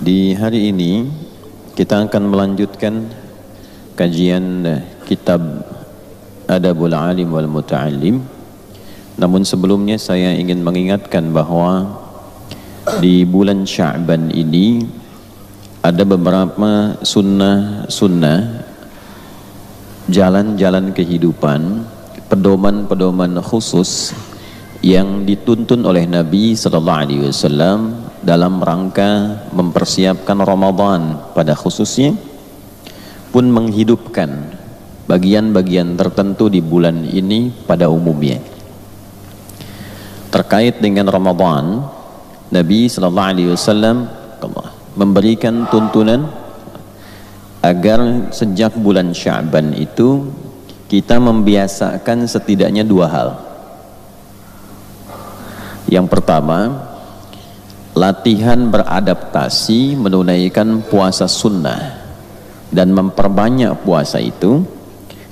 Di hari ini kita akan melanjutkan kajian kitab Adabul Alim wal Muta'allim. Namun sebelumnya saya ingin mengingatkan bahwa di bulan Sya'ban ini ada beberapa sunnah jalan-jalan kehidupan, pedoman-pedoman khusus yang dituntun oleh Nabi sallallahu alaihi wasallam dalam rangka mempersiapkan Ramadan pada khususnya, pun menghidupkan bagian-bagian tertentu di bulan ini pada umumnya. Terkait dengan Ramadan, Nabi sallallahu alaihi wasallam memberikan tuntunan agar sejak bulan Sya'ban itu kita membiasakan setidaknya dua hal. Yang pertama, latihan beradaptasi menunaikan puasa sunnah dan memperbanyak puasa itu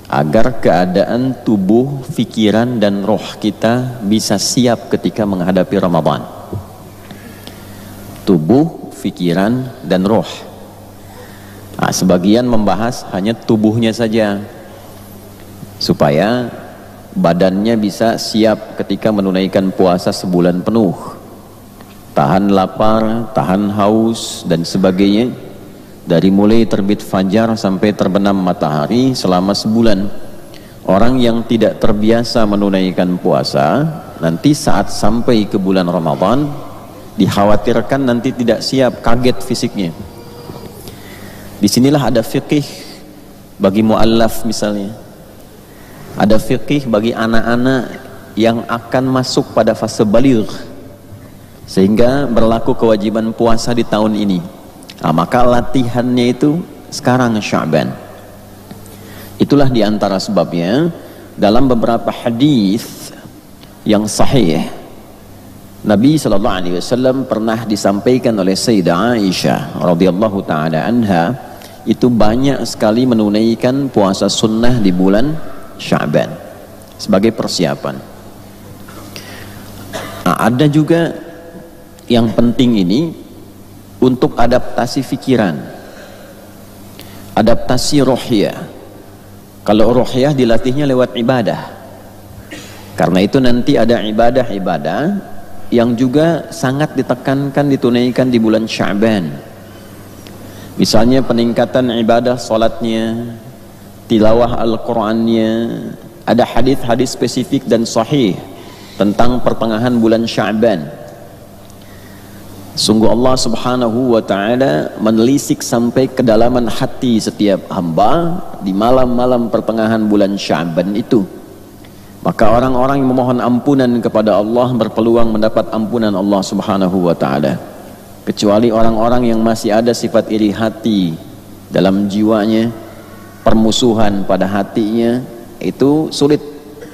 agar keadaan tubuh, fikiran dan roh kita bisa siap ketika menghadapi Ramadan. Tubuh, fikiran dan roh. Nah, sebagian membahas hanya tubuhnya saja supaya badannya bisa siap ketika menunaikan puasa sebulan penuh, tahan lapar, tahan haus dan sebagainya, dari mulai terbit fajar sampai terbenam matahari selama sebulan. Orang yang tidak terbiasa menunaikan puasa, nanti saat sampai ke bulan Ramadan dikhawatirkan nanti tidak siap, kaget fisiknya. Disinilah ada fiqih bagi mu'allaf misalnya, ada fiqih bagi anak-anak yang akan masuk pada fase baligh sehingga berlaku kewajiban puasa di tahun ini. Nah, maka latihannya itu sekarang Sya'ban. Itulah diantara sebabnya dalam beberapa hadis yang sahih Nabi sallallahu alaihi wasallam pernah disampaikan oleh Sayyidah Aisyah radhiyallahu taala anha, itu banyak sekali menunaikan puasa sunnah di bulan Sya'ban sebagai persiapan. Nah, ada juga yang penting ini untuk adaptasi fikiran, adaptasi rohiyah. Kalau rohiyah dilatihnya lewat ibadah, karena itu nanti ada ibadah-ibadah yang juga sangat ditekankan ditunaikan di bulan Sya'ban. Misalnya peningkatan ibadah salatnya, tilawah Al-Qur'annya. Ada hadis-hadis spesifik dan sahih tentang pertengahan bulan Sya'ban. Sungguh Allah subhanahu wa ta'ala menelisik sampai kedalaman hati setiap hamba di malam-malam pertengahan bulan Sya'ban itu. Maka orang-orang yang memohon ampunan kepada Allah berpeluang mendapat ampunan Allah subhanahu wa ta'ala, kecuali orang-orang yang masih ada sifat iri hati dalam jiwanya, permusuhan pada hatinya, itu sulit,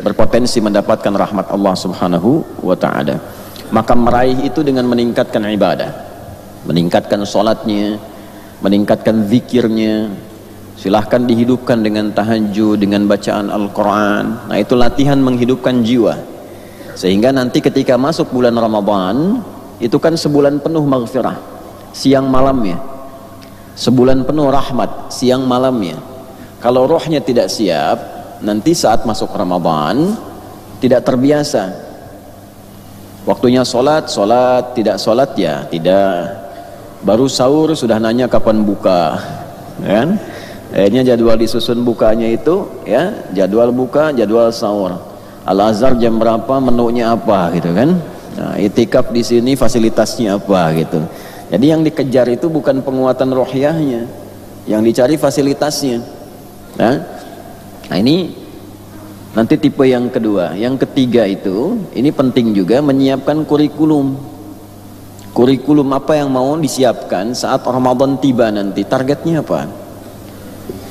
berpotensi mendapatkan rahmat Allah subhanahu wa ta'ala. Maka meraih itu dengan meningkatkan ibadah, meningkatkan sholatnya, meningkatkan zikirnya. Silahkan dihidupkan dengan tahajud, dengan bacaan Al-Quran. Nah, itu latihan menghidupkan jiwa, sehingga nanti ketika masuk bulan Ramadan itu kan sebulan penuh maghfirah siang malamnya, sebulan penuh rahmat siang malamnya. Kalau rohnya tidak siap, nanti saat masuk Ramadan tidak terbiasa. Waktunya sholat, tidak sholat ya tidak. Baru sahur sudah nanya kapan buka, kan? Akhirnya jadwal disusun bukanya itu ya, jadwal buka, jadwal sahur. Al-Azhar jam berapa, menunya apa gitu kan. Nah, itikaf di sini fasilitasnya apa gitu. Jadi yang dikejar itu bukan penguatan rohiyahnya, yang dicari fasilitasnya. Nah, ini nanti tipe yang kedua. Yang ketiga itu, ini penting juga menyiapkan kurikulum. Kurikulum apa yang mau disiapkan saat Ramadan tiba nanti, targetnya apa?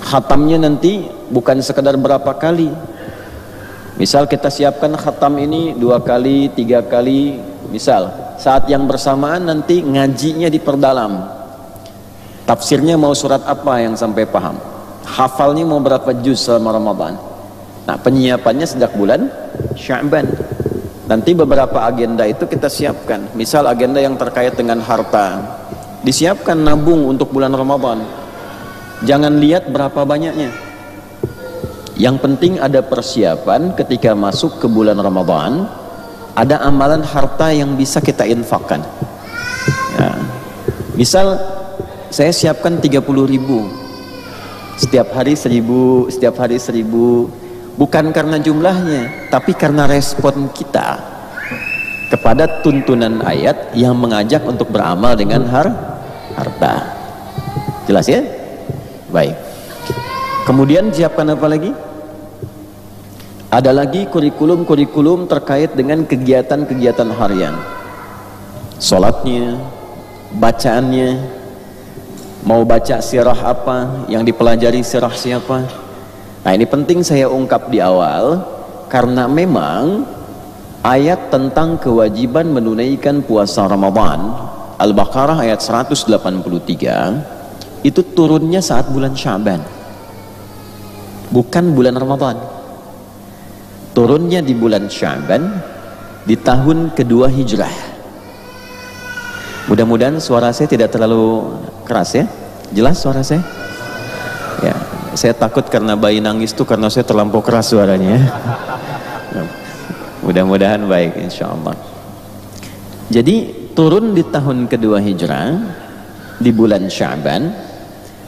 Khatamnya nanti bukan sekedar berapa kali. Misal kita siapkan khatam ini 2 kali, 3 kali. Misal saat yang bersamaan nanti ngajinya diperdalam. Tafsirnya mau surat apa yang sampai paham, hafalnya mau berapa juz selama Ramadan. Nah, penyiapannya sejak bulan Sya'ban. Nanti beberapa agenda itu kita siapkan. Misal agenda yang terkait dengan harta, Disiapkan nabung untuk bulan Ramadan. Jangan lihat berapa banyaknya. Yang penting ada persiapan ketika masuk ke bulan Ramadan, ada amalan harta yang bisa kita infakkan. Ya. Misal saya siapkan 30.000, setiap hari 1.000, setiap hari 1.000, bukan karena jumlahnya, tapi karena respon kita kepada tuntunan ayat yang mengajak untuk beramal dengan harta. Jelas ya? Baik. Kemudian siapkan apa lagi? Ada lagi kurikulum-kurikulum terkait dengan kegiatan-kegiatan harian. Salatnya, bacaannya, mau baca sirah apa, yang dipelajari sirah siapa. Nah, ini penting saya ungkap di awal, karena memang ayat tentang kewajiban menunaikan puasa Ramadan, Al-Baqarah ayat 183, itu turunnya saat bulan Sya'ban, bukan bulan Ramadan. Turunnya di bulan Sya'ban, di tahun kedua Hijrah. Mudah-mudahan suara saya tidak terlalu keras ya. Jelas suara saya? Ya, saya takut karena bayi nangis tuh karena saya terlampau keras suaranya. Mudah-mudahan baik insyaallah. Jadi turun di tahun kedua Hijrah, di bulan Sya'ban.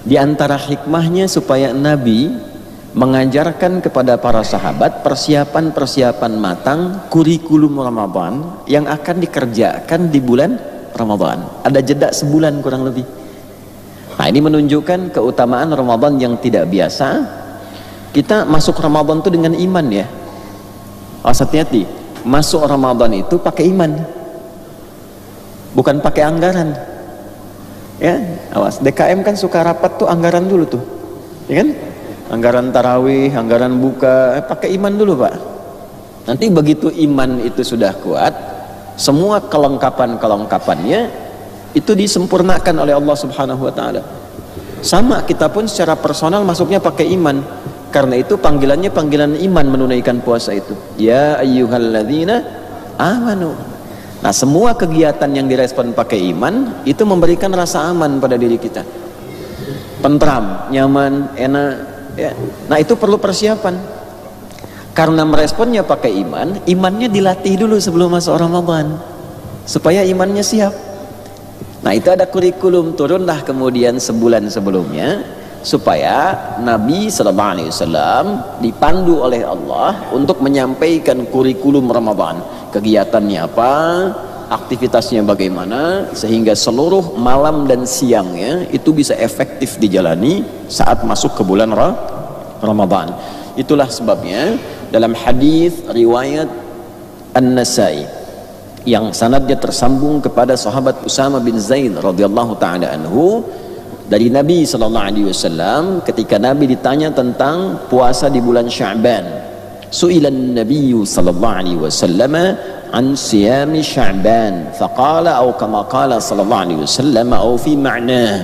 Di antara hikmahnya supaya Nabi mengajarkan kepada para sahabat persiapan-persiapan matang kurikulum Ramadan yang akan dikerjakan di bulan Ramadan. Ada jeda sebulan kurang lebih. Nah, ini menunjukkan keutamaan Ramadan yang tidak biasa. Kita masuk Ramadan itu dengan iman ya. Awas, hati-hati. Masuk Ramadan itu pakai iman, bukan pakai anggaran. Ya, awas. DKM kan suka rapat tuh anggaran dulu tuh, ya kan? Anggaran tarawih, anggaran buka, pakai iman dulu Pak. Nanti begitu iman itu sudah kuat, semua kelengkapan-kelengkapannya itu disempurnakan oleh Allah Subhanahu wa taala. Sama kita pun secara personal masuknya pakai iman. Karena itu panggilannya panggilan iman menunaikan puasa itu. Ya ayyuhalladzina amanu. Nah, semua kegiatan yang direspon pakai iman itu memberikan rasa aman pada diri kita. Tentram, nyaman, enak ya. Nah, itu perlu persiapan. Karena meresponnya pakai iman, imannya dilatih dulu sebelum masuk Ramadan supaya imannya siap. Nah, itu ada kurikulum, turunlah kemudian sebulan sebelumnya supaya Nabi SAW dipandu oleh Allah untuk menyampaikan kurikulum Ramadan, kegiatannya apa, aktivitasnya bagaimana, sehingga seluruh malam dan siangnya itu bisa efektif dijalani saat masuk ke bulan Ramadan. Itulah sebabnya dalam hadis riwayat An-Nasai yang sanadnya tersambung kepada sahabat Usama bin Zaid radhiyallahu taala anhu dari Nabi sallallahu alaihi wasallam, ketika Nabi ditanya tentang puasa di bulan Sya'ban, su'ilan Nabi sallallahu alaihi wasallam an siyami Sya'ban faqala aw kama qala sallallahu alaihi wasallam aw fi ma'na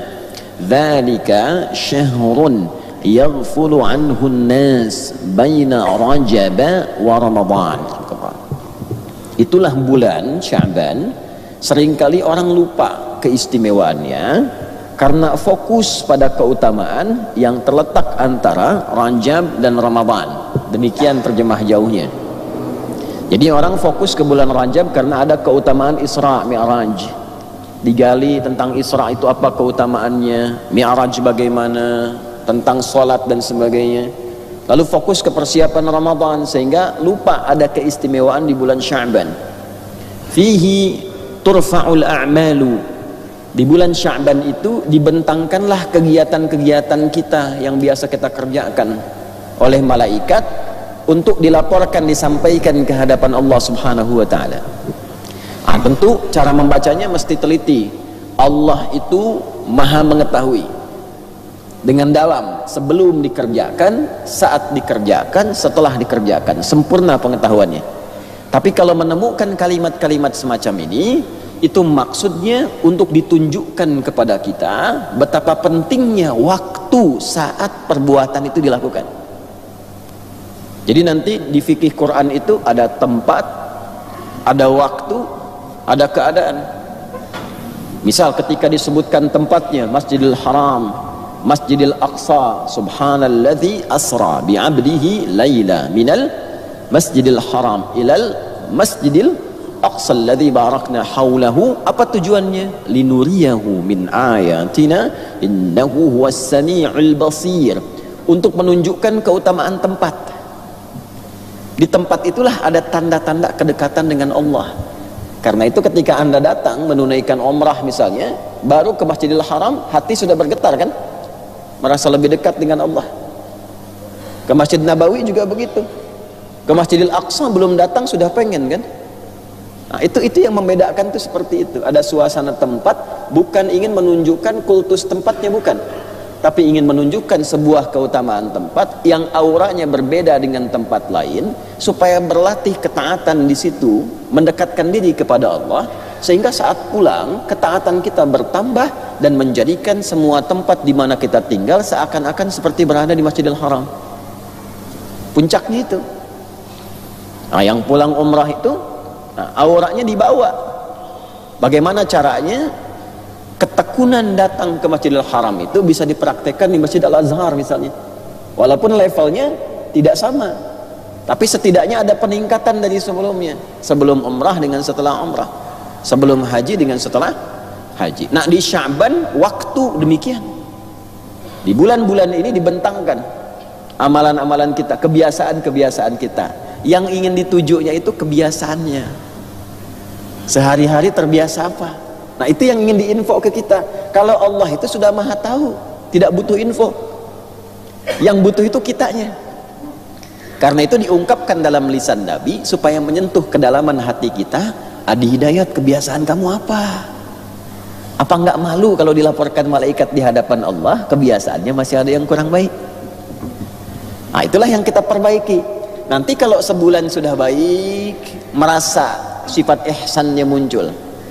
dzalika syahrun yaghfulu anhu an-nas baina Rajab wa Ramadan. Itulah bulan Sya'ban, seringkali orang lupa keistimewaannya karena fokus pada keutamaan yang terletak antara Rajab dan Ramadan. Demikian terjemah jauhnya. Jadi orang fokus ke bulan Rajab karena ada keutamaan Isra Mi'raj. Digali tentang Isra itu apa keutamaannya, Mi'raj bagaimana, tentang sholat dan sebagainya. Lalu fokus ke persiapan Ramadan sehingga lupa ada keistimewaan di bulan Sya'ban. Fihi turfa'ul a'malu. Di bulan Sya'ban itu dibentangkanlah kegiatan-kegiatan kita yang biasa kita kerjakan oleh malaikat untuk dilaporkan, disampaikan ke hadapan Allah Subhanahu wa taala. Tentu cara membacanya mesti teliti. Allah itu Maha mengetahui dengan dalam, sebelum dikerjakan, saat dikerjakan, setelah dikerjakan, sempurna pengetahuannya. Tapi kalau menemukan kalimat-kalimat semacam ini, itu maksudnya untuk ditunjukkan kepada kita betapa pentingnya waktu saat perbuatan itu dilakukan. Jadi nanti di fikih Quran itu ada tempat, ada waktu, ada keadaan. Misal ketika disebutkan tempatnya Masjidil Haram, Masjidil Aqsa, subhanalladzi asra bi'abdihi laila minal Masjidil Haram ilal Masjidil Aqsa alladzi barakna haulahu. Apa tujuannya? Linuriyahu min ayatina innahu huwas samiul basir. Untuk menunjukkan keutamaan tempat. Di tempat itulah ada tanda-tanda kedekatan dengan Allah. Karena itu ketika Anda datang menunaikan umrah misalnya, baru ke Masjidil Haram, hati sudah bergetar kan? Merasa lebih dekat dengan Allah. Ke Masjid Nabawi juga begitu. Ke Masjidil Aqsa belum datang sudah pengen kan? Nah, itu yang membedakan itu seperti itu. Ada suasana tempat, bukan ingin menunjukkan kultus tempatnya, bukan. Tapi ingin menunjukkan sebuah keutamaan tempat yang auranya berbeda dengan tempat lain, supaya berlatih ketaatan di situ, mendekatkan diri kepada Allah, sehingga saat pulang ketaatan kita bertambah dan menjadikan semua tempat di mana kita tinggal seakan-akan seperti berada di Masjidil Haram. Puncaknya itu. Nah, yang pulang umrah itu, auranya dibawa. Bagaimana caranya? Ketekunan datang ke Masjidil Haram itu bisa dipraktekkan di Masjid Al-Azhar misalnya. Walaupun levelnya tidak sama, tapi setidaknya ada peningkatan dari sebelumnya. Sebelum umrah dengan setelah umrah, sebelum haji dengan setelah haji. Nah, di Sya'ban waktu demikian. Di bulan-bulan ini dibentangkan amalan-amalan kita, kebiasaan-kebiasaan kita. Yang ingin ditujunya itu kebiasaannya. Sehari-hari terbiasa apa? Nah, itu yang ingin diinfo ke kita. Kalau Allah itu sudah maha tahu, tidak butuh info. Yang butuh itu kitanya. Karena itu diungkapkan dalam lisan Nabi supaya menyentuh kedalaman hati kita. Adi Hidayat, kebiasaan kamu apa? Apa enggak malu kalau dilaporkan malaikat di hadapan Allah kebiasaannya masih ada yang kurang baik? Nah, itulah yang kita perbaiki. Nanti kalau sebulan sudah baik, merasa sifat ihsannya muncul.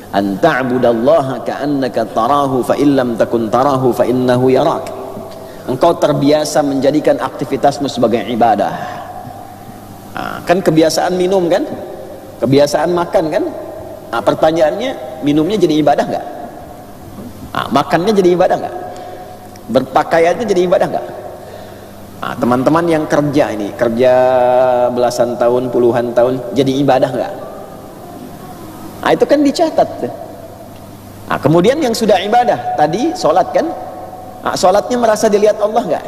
An ta'budallaha ka'annaka tarahu fa illam takun tarahu fa innahu yarak. Engkau terbiasa menjadikan aktivitasmu sebagai ibadah. Nah, kan kebiasaan minum kan? Kebiasaan makan kan? Nah, pertanyaannya, minumnya jadi ibadah enggak? Nah, makannya jadi ibadah enggak? Berpakaiannya jadi ibadah enggak? Nah, teman-teman yang kerja ini, kerja belasan tahun, puluhan tahun, jadi ibadah enggak? Nah, itu kan dicatat. Nah, kemudian yang sudah ibadah tadi sholat kan? Nah, sholatnya merasa dilihat Allah enggak?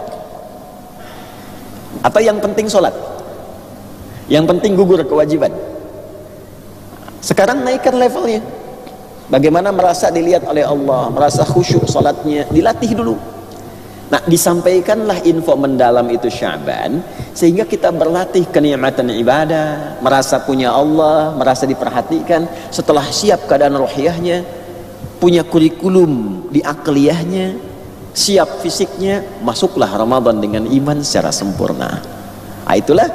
Atau yang penting sholat? Yang penting gugur kewajiban? Sekarang naikkan levelnya. Bagaimana merasa dilihat oleh Allah, merasa khusyuk sholatnya, dilatih dulu. Nah, disampaikanlah info mendalam itu Sya'ban, sehingga kita berlatih kenikmatan ibadah, merasa punya Allah, merasa diperhatikan. Setelah siap keadaan rohiyahnya, punya kurikulum di akliyahnya, siap fisiknya, masuklah Ramadan dengan iman secara sempurna. Nah, itulah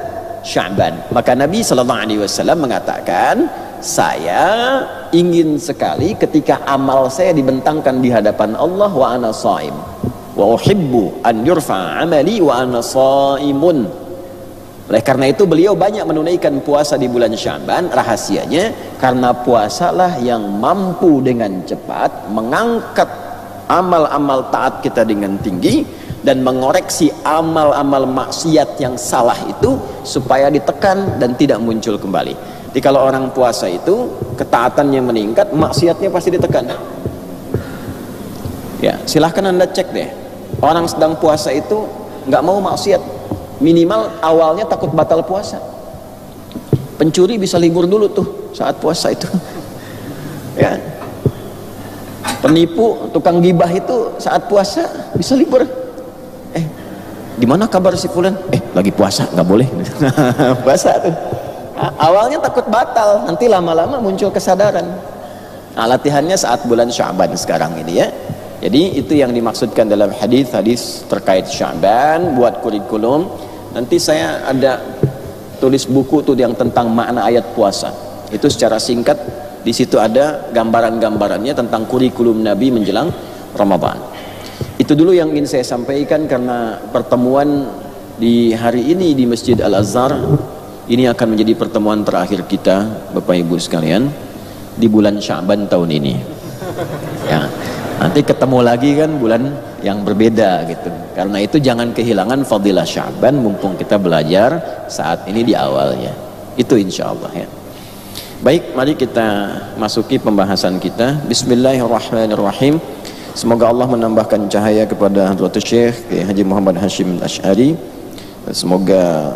Sya'ban. Maka Nabi SAW mengatakan, saya ingin sekali ketika amal saya dibentangkan di hadapan Allah wa ana shaim. Wa uhibbu an yurfa amali wa ana shaimun. Oleh karena itu beliau banyak menunaikan puasa di bulan Sya'ban. Rahasianya karena puasalah yang mampu dengan cepat mengangkat amal-amal taat kita dengan tinggi dan mengoreksi amal-amal maksiat yang salah itu supaya ditekan dan tidak muncul kembali. Jadi kalau orang puasa itu ketaatannya meningkat, maksiatnya pasti ditekan. Ya, silahkan Anda cek deh. Orang sedang puasa itu nggak mau maksiat, minimal awalnya takut batal puasa. Pencuri bisa libur dulu tuh saat puasa itu. Ya, penipu, tukang gibah itu saat puasa bisa libur. Di mana kabar si fulan? Lagi puasa, nggak boleh. Puasa tuh. Awalnya takut batal, nanti lama-lama muncul kesadaran. Nah, latihannya saat bulan Sya'ban sekarang ini ya. Jadi itu yang dimaksudkan dalam hadis terkait Sya'ban, buat kurikulum. Nanti saya ada tulis buku tuh yang tentang makna ayat puasa. Itu secara singkat, di situ ada gambaran-gambarannya tentang kurikulum Nabi menjelang Ramadan. Itu dulu yang ingin saya sampaikan, karena pertemuan di hari ini di Masjid Al-Azhar ini akan menjadi pertemuan terakhir kita Bapak Ibu sekalian di bulan Sya'ban tahun ini. Ya, nanti ketemu lagi kan bulan yang berbeda gitu. Karena itu jangan kehilangan fadilah Sya'ban mumpung kita belajar saat ini di awalnya. Itu insya Allah ya. Baik, mari kita masuki pembahasan kita. Bismillahirrahmanirrahim. Semoga Allah menambahkan cahaya kepada Hadratus Syekh Haji Muhammad Hashim Asy'ari. Semoga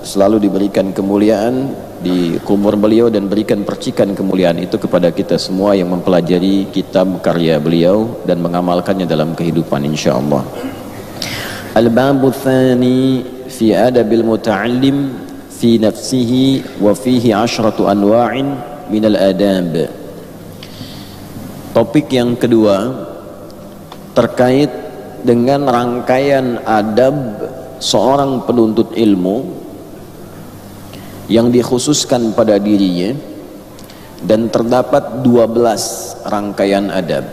selalu diberikan kemuliaan di kubur beliau dan berikan percikan kemuliaan itu kepada kita semua yang mempelajari kitab karya beliau dan mengamalkannya dalam kehidupan insyaallah. Al-babu tsani fi adabil muta'allim fi nafsihi wa fihi 'ashratu anwa'in min al-adab. Topik yang kedua terkait dengan rangkaian adab seorang penuntut ilmu yang dikhususkan pada dirinya, dan terdapat 12 rangkaian adab.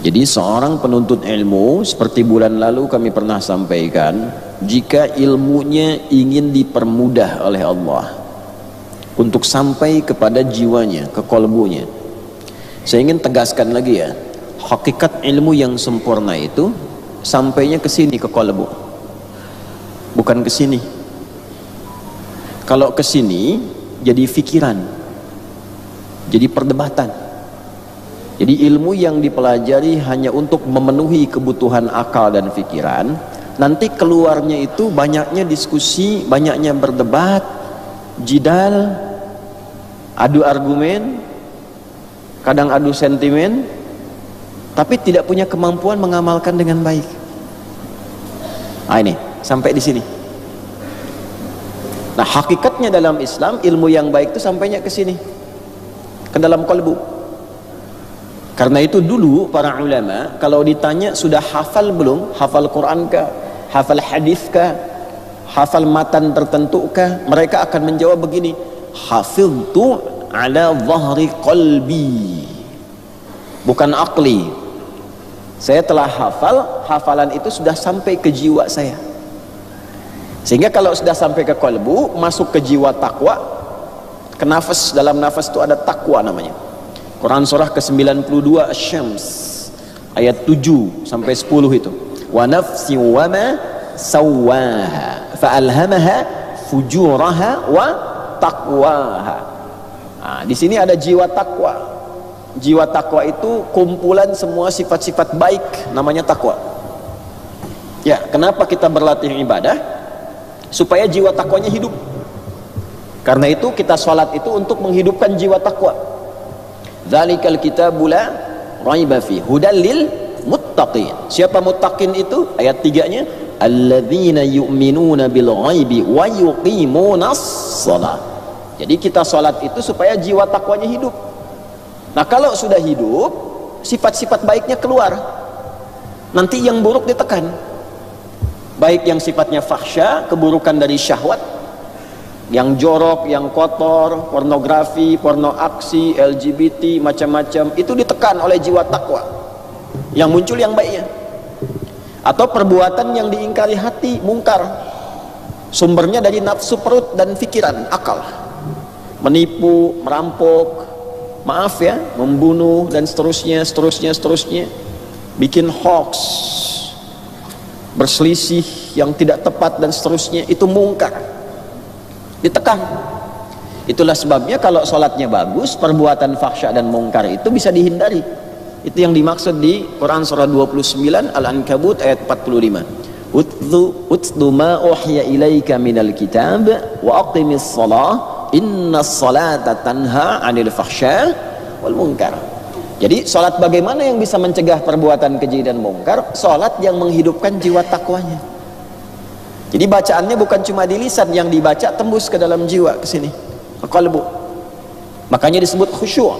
Jadi seorang penuntut ilmu, seperti bulan lalu kami pernah sampaikan, jika ilmunya ingin dipermudah oleh Allah untuk sampai kepada jiwanya, ke kolbunya, saya ingin tegaskan lagi ya, hakikat ilmu yang sempurna itu sampainya ke sini, ke kolbu, bukan ke sini. Kalau ke sini jadi fikiran, jadi perdebatan. Jadi ilmu yang dipelajari hanya untuk memenuhi kebutuhan akal dan fikiran, nanti keluarnya itu banyaknya diskusi, banyaknya berdebat, jidal, adu argumen, kadang adu sentimen, tapi tidak punya kemampuan mengamalkan dengan baik. Nah ini sampai di sini. Nah hakikatnya dalam Islam ilmu yang baik itu sampainya ke sini, ke dalam kalbu. Karena itu dulu para ulama kalau ditanya sudah hafal belum, hafal Quran kah, hafal hadis kah, hafal matan tertentu kah, mereka akan menjawab begini, hafiztu ala dhahri qalbi, bukan akli. Saya telah hafal, hafalan itu sudah sampai ke jiwa saya. Sehingga kalau sudah sampai ke kalbu, masuk ke jiwa takwa, ke nafas, dalam nafas itu ada takwa namanya. Quran surah ke-92 Asy-Syams ayat 7 sampai 10 itu. Wa nafsi wa ma sawwaha fa'alhamaha fujuraha wa taqwaha. Nah, di sini ada jiwa takwa. Jiwa takwa itu kumpulan semua sifat-sifat baik, namanya takwa. Ya, kenapa kita berlatih ibadah? Supaya jiwa takwanya hidup. Karena itu kita sholat itu untuk menghidupkan jiwa takwa. Dzalikal kitabu la raiba fi hudal lil muttaqin. Siapa muttaqin itu? Ayat 3-nya, alladzina yu'minuna bil ghaibi wa yuqimunas shalah. Jadi kita sholat itu supaya jiwa takwanya hidup. Nah kalau sudah hidup, sifat-sifat baiknya keluar, nanti yang buruk ditekan. Baik yang sifatnya fahsya, keburukan dari syahwat, yang jorok, yang kotor, pornografi, porno aksi, LGBT, macam-macam, itu ditekan oleh jiwa takwa. Yang muncul yang baiknya. Atau perbuatan yang diingkari hati, mungkar, sumbernya dari nafsu perut dan pikiran, akal. Menipu, merampok, maaf ya, membunuh dan seterusnya. Bikin hoax, berselisih yang tidak tepat dan seterusnya, itu mungkar, ditekan. Itulah sebabnya kalau sholatnya bagus, perbuatan fahsya dan mungkar itu bisa dihindari. Itu yang dimaksud di Quran surah 29 Al-Ankabut ayat 45. Utlu ma uhya ilaika minal kitab wa aqimis shalah innas salata tanha 'anil fahsya wal munkar. Jadi sholat bagaimana yang bisa mencegah perbuatan keji dan mungkar? Sholat yang menghidupkan jiwa takwanya. Jadi bacaannya bukan cuma di lisan, yang dibaca tembus ke dalam jiwa, ke sini, ke qalbu. Makanya disebut khusyuk.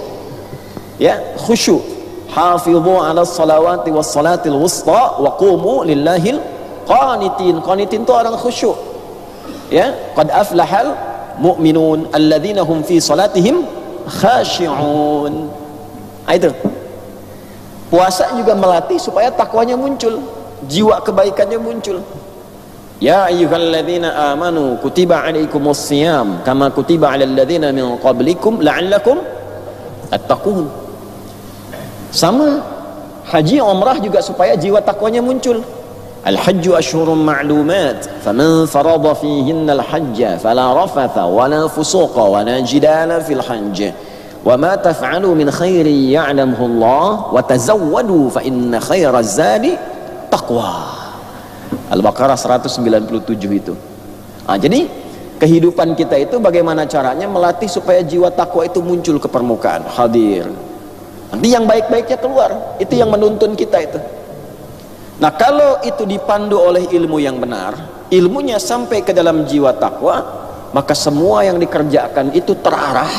Ya, khusyuk. Hafidhu 'alas salawati was salatil wusta wa qumu lillahil qanitin. Qanitin itu orang khusyuk. Ya, qad aflahal mu'minun alladzina hum fi salatihim khashi'un. Itu puasa juga melatih supaya takwanya muncul, jiwa kebaikannya muncul. Ya ayyuhalladzina amanu kutiba alaikumus shiyam kama kutiba alal ladzina min qablikum la'allakum tattaqun. Sama haji umrah juga supaya jiwa takwanya muncul. Al-hajju ashhurun ma'lumat, faman farada fihinna al-hajja fala rafatha wala fusuqa wala jidala fil hajj. Wa ma taf'alu min khairin ya'lamhu Allah wa tazawwadu fa inna khairaz zadi taqwa. Al-Baqarah 197 itu. Jadi kehidupan kita itu bagaimana caranya melatih supaya jiwa takwa itu muncul ke permukaan, hadir. Nanti yang baik-baiknya keluar, itu yang menuntun kita itu. Nah, kalau itu dipandu oleh ilmu yang benar, ilmunya sampai ke dalam jiwa takwa, maka semua yang dikerjakan itu terarah,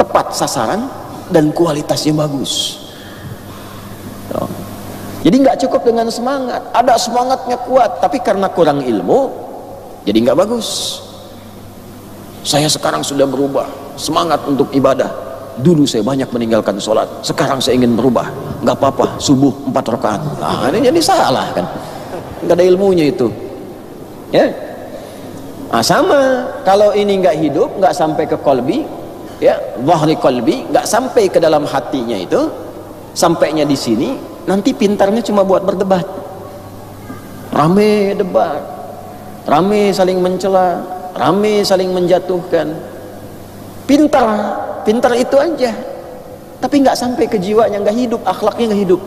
tepat sasaran, dan kualitasnya bagus. Jadi nggak cukup dengan semangat, ada semangatnya kuat, tapi karena kurang ilmu, jadi nggak bagus. Saya sekarang sudah berubah, semangat untuk ibadah. Dulu saya banyak meninggalkan sholat, sekarang saya ingin berubah. Nggak apa-apa, subuh 4 rakaat. Nah, ini jadi salah kan? Nggak ada ilmunya itu. Ya, sama. Kalau ini nggak hidup, nggak sampai ke kolbi, ya, dhahri kolbi, nggak sampai ke dalam hatinya itu, sampainya di sini, nanti pintarnya cuma buat berdebat. Rame debat, rame saling mencela, rame saling menjatuhkan. Pintar itu aja, tapi nggak sampai ke jiwanya, nggak hidup, akhlaknya nggak hidup.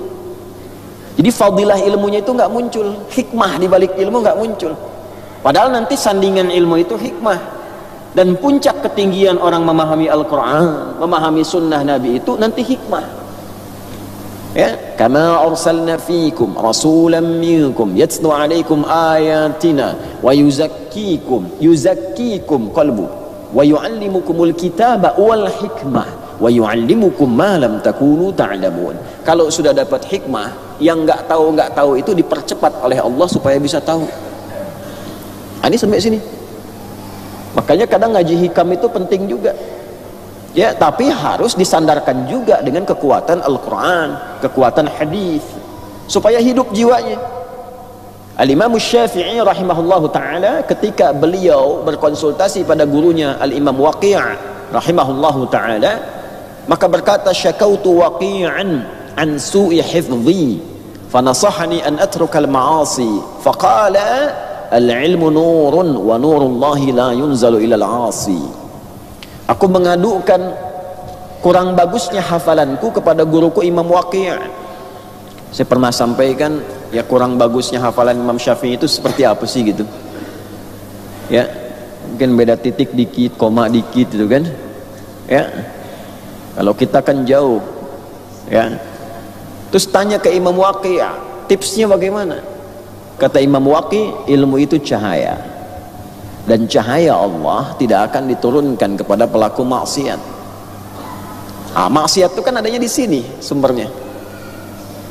Jadi fadilah ilmunya itu nggak muncul, hikmah di balik ilmu nggak muncul. Padahal nanti sandingan ilmu itu hikmah, dan puncak ketinggian orang memahami Al-Quran, memahami sunnah Nabi itu nanti hikmah. Ya, kama arsalna fiikum rasulan minkum yatlu alaikum ayatina wa yuzakkikum qalbu wa yu'allimukumul kitaba wal hikmah wa yu'allimukum ma lam takunu ta'lamun. Kalau sudah dapat hikmah, yang nggak tahu itu dipercepat oleh Allah supaya bisa tahu. Ini sampai sini. Makanya kadang ngaji hikam itu penting juga. Ya, tapi harus disandarkan juga dengan kekuatan Al-Quran, kekuatan hadis, supaya hidup jiwanya. Al-Imam Syafi'i rahimahullahu ta'ala, ketika beliau berkonsultasi pada gurunya Al-Imam Waqi' rahimahullahu ta'ala, maka berkata, syakautu waqi'an an su'i hifdhi fanasahani an atruka al-ma'asi faqala al-ilmu nurun wa nurullahi la yunzalu ila al-'asi. Aku mengadukan kurang bagusnya hafalanku kepada guruku Imam Waqi'. Saya pernah sampaikan, ya, kurang bagusnya hafalan Imam Syafi'i itu seperti apa sih gitu. Ya, mungkin beda titik dikit, koma dikit gitu kan. Ya, kalau kita kan jauh. Ya, terus tanya ke Imam Waqi', tipsnya bagaimana? Kata Imam Waqi', ilmu itu cahaya, dan cahaya Allah tidak akan diturunkan kepada pelaku maksiat. Maksiat itu kan adanya di sini sumbernya,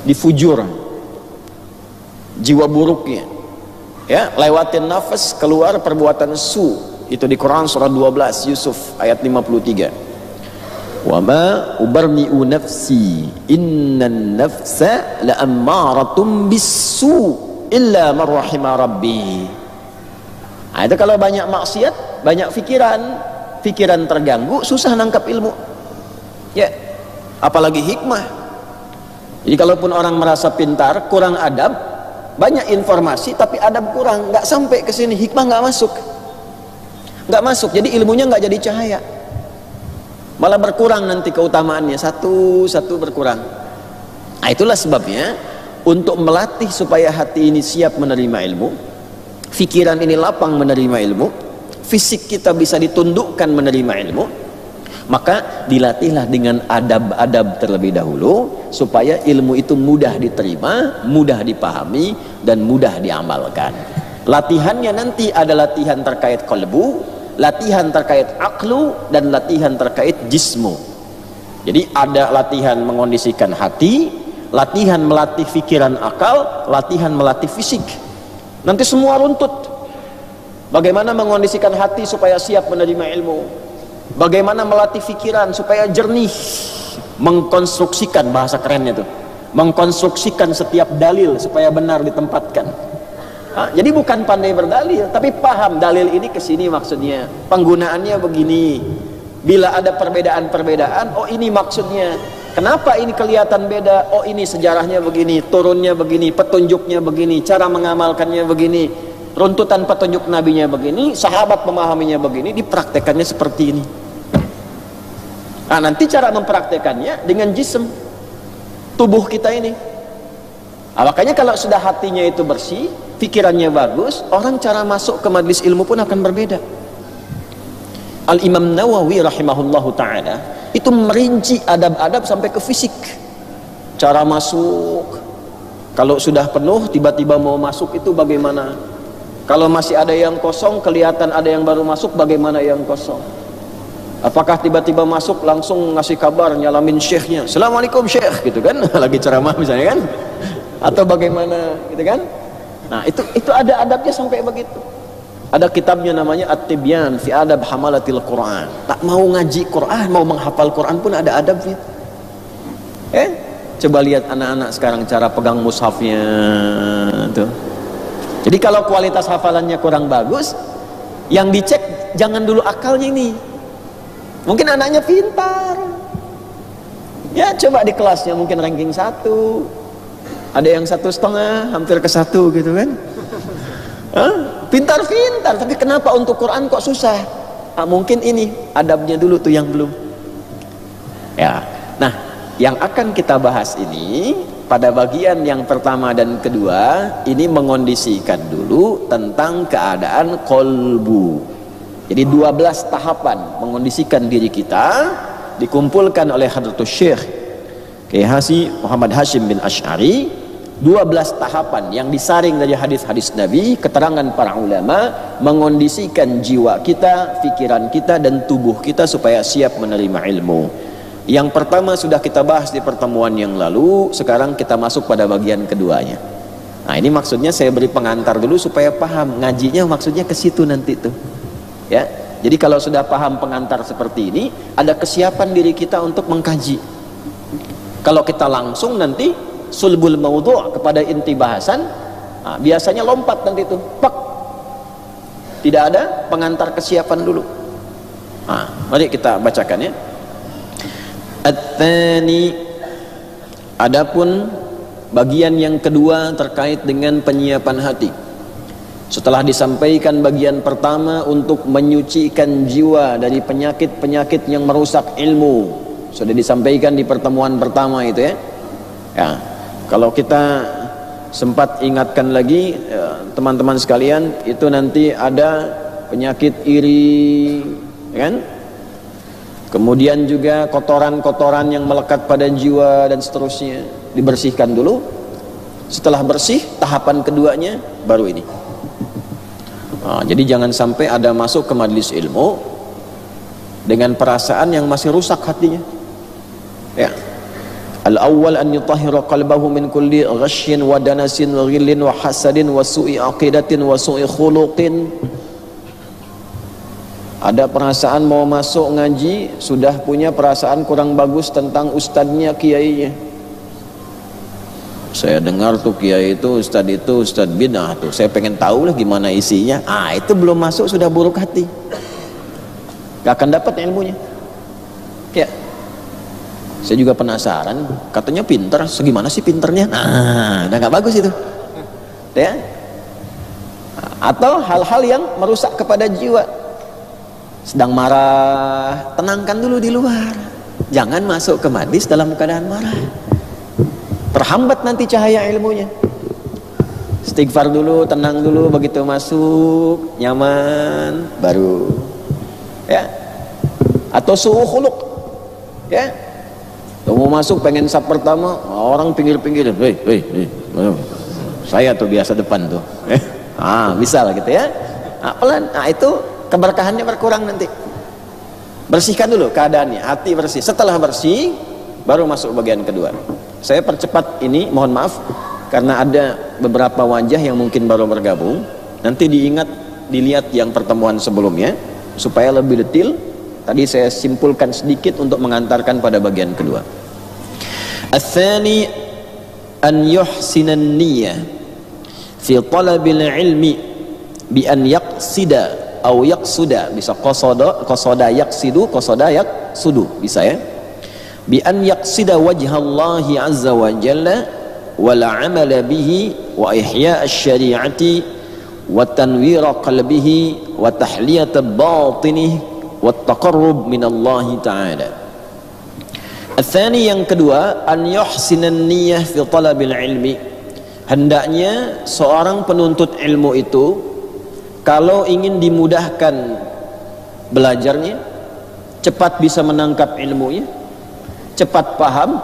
di fujur, jiwa buruknya, ya, lewatin nafas, keluar perbuatan su. Itu di Quran surah 12 Yusuf ayat 53. Wa ma ubarni'u nafsi innan nafsa la'ammaratun bisu illa man rahima rabbi. Itu kalau banyak maksiat, banyak pikiran terganggu, susah nangkap ilmu. Ya, apalagi hikmah. Jadi kalaupun orang merasa pintar, kurang adab, banyak informasi tapi adab kurang, nggak sampai ke sini, hikmah nggak masuk. Jadi ilmunya nggak jadi cahaya, malah berkurang nanti keutamaannya, satu berkurang. Nah, itulah sebabnya untuk melatih supaya hati ini siap menerima ilmu, pikiran ini lapang menerima ilmu, fisik kita bisa ditundukkan menerima ilmu, maka dilatihlah dengan adab-adab terlebih dahulu supaya ilmu itu mudah diterima, mudah dipahami, dan mudah diamalkan. Latihannya nanti ada latihan terkait qalbu, latihan terkait aklu, dan latihan terkait jismu. Jadi ada latihan mengondisikan hati, latihan melatih pikiran akal, latihan melatih fisik. Nanti semua runtut. Bagaimana mengondisikan hati supaya siap menerima ilmu, bagaimana melatih pikiran supaya jernih, mengkonstruksikan, bahasa kerennya tuh, mengkonstruksikan setiap dalil supaya benar ditempatkan. Jadi bukan pandai berdalil, tapi paham dalil ini kesini maksudnya, penggunaannya begini. Bila ada perbedaan-perbedaan, oh ini maksudnya. Kenapa ini kelihatan beda? Oh, ini sejarahnya begini, turunnya begini, petunjuknya begini, cara mengamalkannya begini, runtutan petunjuk nabinya begini, sahabat memahaminya begini, dipraktekannya seperti ini. Nah, nanti cara mempraktekannya dengan jism, tubuh kita ini. Nah, makanya kalau sudah hatinya itu bersih, pikirannya bagus, orang cara masuk ke majelis ilmu pun akan berbeda. Al-Imam Nawawi rahimahullahu ta'ala itu merinci adab-adab sampai ke fisik, cara masuk. Kalau sudah penuh tiba-tiba mau masuk itu bagaimana, kalau masih ada yang kosong kelihatan ada yang baru masuk, bagaimana yang kosong. Apakah tiba-tiba masuk langsung ngasih kabar, nyalamin syekhnya, Assalamualaikum syekh, gitu kan, lagi ceramah misalnya kan, atau bagaimana gitu kan. Nah, itu ada adabnya sampai begitu. Ada kitabnya namanya At-Tibyan fi Adab Hamalatil Quran. Tak mau ngaji Quran, mau menghafal Quran pun ada adabnya. Coba lihat anak-anak sekarang cara pegang mushafnya tuh. Jadi kalau kualitas hafalannya kurang bagus, yang dicek jangan dulu akalnya ini. Mungkin anaknya pintar, ya coba di kelasnya mungkin ranking 1, ada yang 1,5, hampir ke 1 gitu kan. Pintar-pintar, tapi kenapa untuk Quran kok susah? Mungkin ini adabnya dulu tuh yang belum. Ya, nah yang akan kita bahas ini pada bagian yang pertama dan kedua ini mengondisikan dulu tentang keadaan kolbu. Jadi 12 tahapan mengondisikan diri kita dikumpulkan oleh Hadratus Syekh Kiai Haji Muhammad Hashim bin Asy'ari. 12 tahapan yang disaring dari hadis-hadis Nabi, keterangan para ulama, mengondisikan jiwa kita, pikiran kita dan tubuh kita supaya siap menerima ilmu. Yang pertama sudah kita bahas di pertemuan yang lalu, sekarang kita masuk pada bagian keduanya. Nah, ini maksudnya saya beri pengantar dulu supaya paham ngajinya maksudnya ke situ nanti tuh. Ya. Jadi kalau sudah paham pengantar seperti ini, ada kesiapan diri kita untuk mengkaji. Kalau kita langsung nanti sulbul maudhu' kepada inti bahasan, biasanya lompat nanti itu, pak, tidak ada pengantar kesiapan dulu. Mari kita bacakan ya. At-tsani, adapun bagian yang kedua terkait dengan penyiapan hati. Setelah disampaikan bagian pertama untuk menyucikan jiwa dari penyakit-penyakit yang merusak ilmu, sudah disampaikan di pertemuan pertama itu ya. Ya. Kalau kita sempat ingatkan lagi teman-teman sekalian, itu nanti ada penyakit iri, kan? Kemudian juga kotoran-kotoran yang melekat pada jiwa dan seterusnya dibersihkan dulu. Setelah bersih, tahapan keduanya baru ini. Jadi jangan sampai ada masuk ke majelis ilmu dengan perasaan yang masih rusak hatinya. Ya. Al-awwal an yutahhira qalbahu min kulli ghashyin wa danasin wa ghillin wa hasadin wa su'i aqidatin wa su'i khuluqin. Ada perasaan mau masuk ngaji, sudah punya perasaan kurang bagus tentang ustadznya, kiainya. Saya dengar tuh kiai itu ustadz bid'ah tuh. Saya pengen tahu lah gimana isinya. Itu belum masuk sudah buruk hati. Gak akan dapat ilmunya. Ya. Saya juga penasaran, katanya pinter, segimana sih pinternya? Udah gak bagus itu. Ya. Atau hal-hal yang merusak kepada jiwa. Sedang marah, tenangkan dulu di luar. Jangan masuk ke majlis dalam keadaan marah. Terhambat nanti cahaya ilmunya. Istighfar dulu, tenang dulu, begitu masuk, nyaman, baru. Ya. Atau su'u khuluq. Ya. Mau masuk pengen sap pertama, orang pinggir-pinggir, saya tuh biasa depan tuh, bisa lah gitu ya. Pelan, itu keberkahannya berkurang nanti. Bersihkan dulu keadaannya, hati bersih. Setelah bersih, baru masuk bagian kedua. Saya percepat ini, mohon maaf, karena ada beberapa wajah yang mungkin baru bergabung. Nanti dilihat yang pertemuan sebelumnya, supaya lebih detail. Tadi saya simpulkan sedikit untuk mengantarkan pada bagian kedua. Ats-tsani an yuhsinan niyyah fi talabil ilmi bi an yaqsida atau yaqsuda, bisa qasada yaqsidu, qasada yaqsudu bisa ya. bi an yaqsida wajhallahi azza wa jalla wal amala bihi wa ihya asy-syari'ati wa tanwira qalbihi wa tahliyat batinihi wa taqarrub minallahi ta'ala. Ats-tsani, yang kedua, an yuhsinan niyyah fi talabil ilmi. Hendaknya seorang penuntut ilmu itu kalau ingin dimudahkan belajarnya, cepat bisa menangkap ilmunya, cepat paham,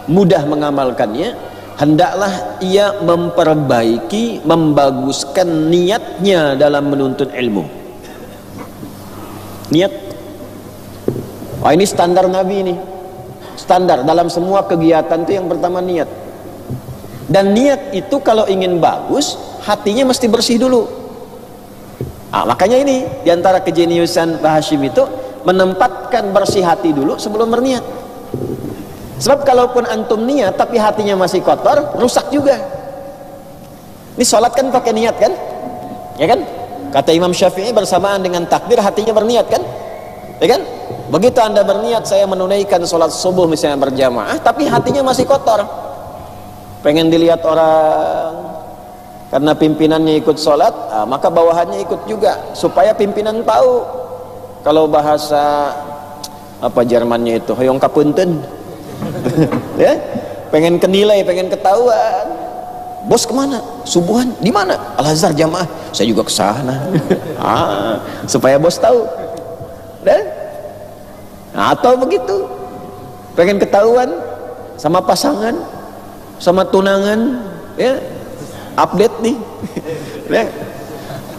mudah mengamalkannya, hendaklah ia memperbaiki, membaguskan niatnya dalam menuntut ilmu. Niat. Wah, ini standar Nabi ini. Standar dalam semua kegiatan itu yang pertama niat. Dan niat itu kalau ingin bagus, hatinya mesti bersih dulu. Makanya ini diantara kejeniusan Mbah Hashim itu menempatkan bersih hati dulu sebelum berniat. Sebab kalaupun antum niat tapi hatinya masih kotor, rusak juga. Ini sholat kan pakai niat kan? Ya kan? Kata Imam Syafi'i, bersamaan dengan takbir hatinya berniat kan? Ya kan? Begitu anda berniat saya menunaikan sholat subuh misalnya berjamaah, tapi hatinya masih kotor, pengen dilihat orang karena pimpinannya ikut sholat, maka bawahannya ikut juga supaya pimpinan tahu. Kalau bahasa apa Jermannya itu hoyong kapunten ya, pengen kenilai, pengen ketahuan. Bos kemana? Subuhan di mana? Al-Azhar jamaah. Saya juga ke sana. Supaya bos tahu. Atau begitu, pengen ketahuan sama pasangan, sama tunangan, ya, update nih, ya,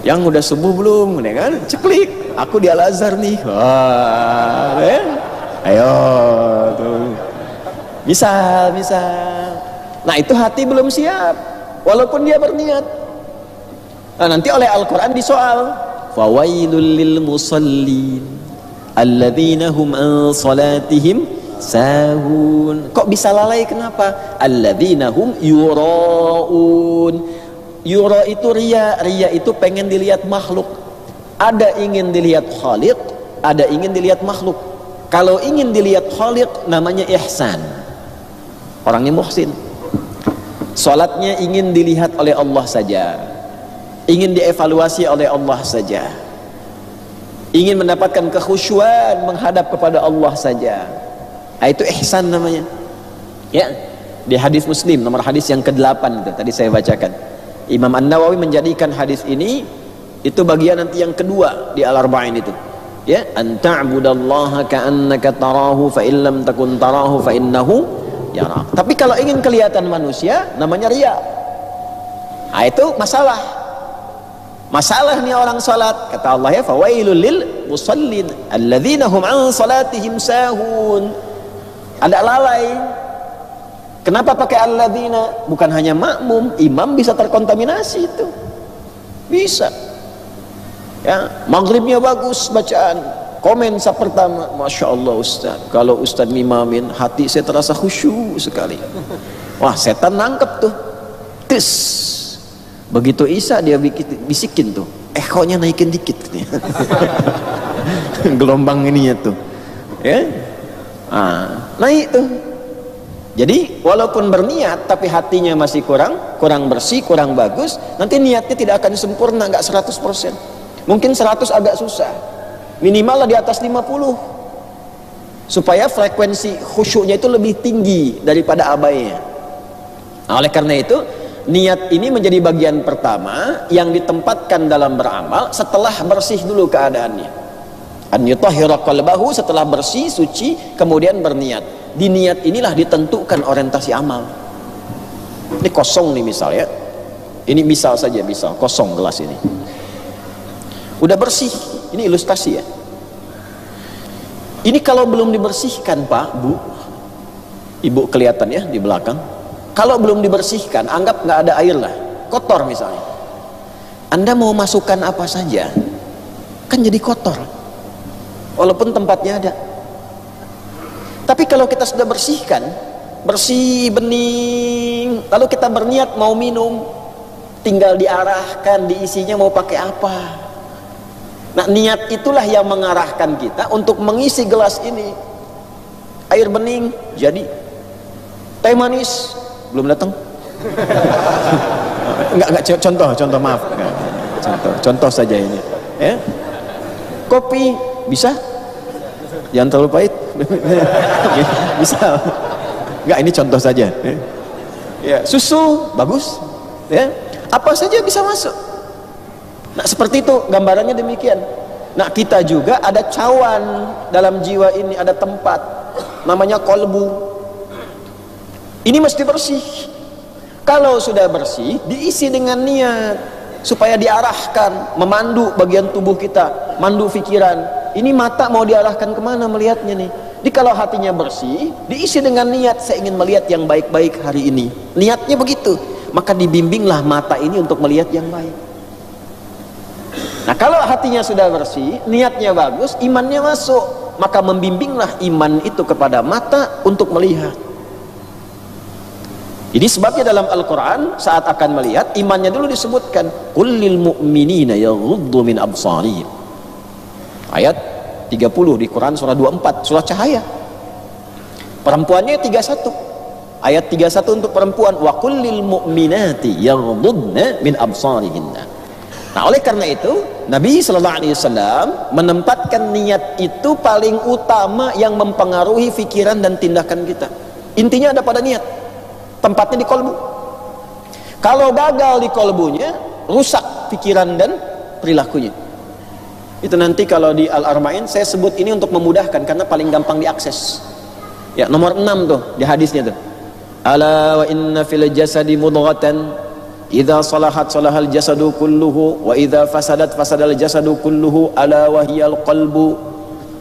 yang udah subuh belum, ya kan, ceklik, aku di Al-Azhar nih, wah, ya, ayo, tuh, bisa. Nah itu hati belum siap, walaupun dia berniat. Nah, nanti oleh Al-Quran disoal, fawailul lil musallin alladzina hum an salatihim sahun. Kok bisa lalai, kenapa? Alladzina hum yuraun. Yura itu riya, riya itu pengen dilihat makhluk. Ada ingin dilihat Khaliq, ada ingin dilihat makhluk. Kalau ingin dilihat Khaliq namanya ihsan, orangnya muhsin. Salatnya ingin dilihat oleh Allah saja, ingin dievaluasi oleh Allah saja, ingin mendapatkan kekhusyuan menghadap kepada Allah saja. Itu ihsan namanya. Ya, di hadis Muslim nomor hadis yang ke-8 itu tadi saya bacakan. Imam An-Nawawi menjadikan hadis ini itu bagian nanti yang kedua di Al-Arba'in itu. Ya, an ta'budallaha ka'annaka tarahu fa in lam takun tarahu fa innahu yarak. Tapi kalau ingin kelihatan manusia namanya riya. Itu masalah. Masalah nih orang salat, kata Allah ya, fawailul lil musallin alladzina hum an salatihim sahun. Ada lalai. Kenapa pakai alladzina? Bukan hanya makmum, imam bisa terkontaminasi itu. Bisa. Ya, maghribnya bagus bacaan. Komen pertama, Masya Allah Ustaz, kalau Ustaz mimamin hati saya terasa khusyuk sekali. Wah, setan nangkep tuh. Tis. Begitu Isa dia bisikin tuh, ekornya naikin dikit gelombang ininya tuh, ya, naik tuh. Jadi walaupun berniat tapi hatinya masih kurang bersih, kurang bagus, nanti niatnya tidak akan sempurna, nggak 100%. Mungkin 100 agak susah, minimal lah di atas 50 supaya frekuensi khusyuknya itu lebih tinggi daripada abainya. Nah, oleh karena itu niat ini menjadi bagian pertama yang ditempatkan dalam beramal setelah bersih dulu keadaannya. An yutahhira qalbahu, setelah bersih, suci, kemudian berniat. Di niat inilah ditentukan orientasi amal. Ini kosong nih misalnya. Ini misal saja, misal kosong gelas ini. Udah bersih. Ini ilustrasi ya. Ini kalau belum dibersihkan Pak, Bu, Ibu kelihatan ya di belakang. Kalau belum dibersihkan, anggap nggak ada air lah, kotor misalnya. Anda mau masukkan apa saja, kan jadi kotor. Walaupun tempatnya ada. Tapi kalau kita sudah bersihkan, bersih, bening, lalu kita berniat mau minum, tinggal diarahkan, diisinya mau pakai apa. Nah, niat itulah yang mengarahkan kita untuk mengisi gelas ini. air bening jadi, teh manis belum datang. Enggak contoh maaf, contoh saja ini ya. Kopi bisa, jangan terlalu pahit. Bisa enggak, ini contoh saja ya. Susu bagus ya, apa saja bisa masuk. Nah seperti itu gambarannya demikian. Nah kita juga ada cawan dalam jiwa ini, ada tempat namanya kolbu. Ini mesti bersih. Kalau sudah bersih, diisi dengan niat supaya diarahkan, memandu bagian tubuh kita, mandu pikiran. Ini mata mau diarahkan kemana melihatnya nih. Jadi kalau hatinya bersih, diisi dengan niat, saya ingin melihat yang baik-baik hari ini. Niatnya begitu, maka dibimbinglah mata ini untuk melihat yang baik. Nah kalau hatinya sudah bersih, niatnya bagus, imannya masuk, maka membimbinglah iman itu kepada mata untuk melihat. Ini sebabnya dalam Al-Quran saat akan melihat, imannya dulu disebutkan, kullil mu'minina yaghuddu min absarihim. Ayat 30 di Quran surah 24, surah Cahaya. Perempuannya 31. Ayat 31 untuk perempuan, wa kullil mu'minati yaghuddna min absarihinna. Nah oleh karena itu Nabi SAW menempatkan niat itu paling utama yang mempengaruhi pikiran dan tindakan kita. Intinya ada pada niat, tempatnya di kolbu. Kalau gagal di kolbunya, rusak pikiran dan perilakunya. Itu nanti kalau di Al-Arma'in saya sebut ini untuk memudahkan karena paling gampang diakses. Ya, nomor 6 tuh di hadisnya tuh. Ala wa inna fil jasadi mudghatan idza salahat salahal jasadu kulluhu wa idza fasadat fasadal jasadu kulluhu ala wa hiyal qalbu.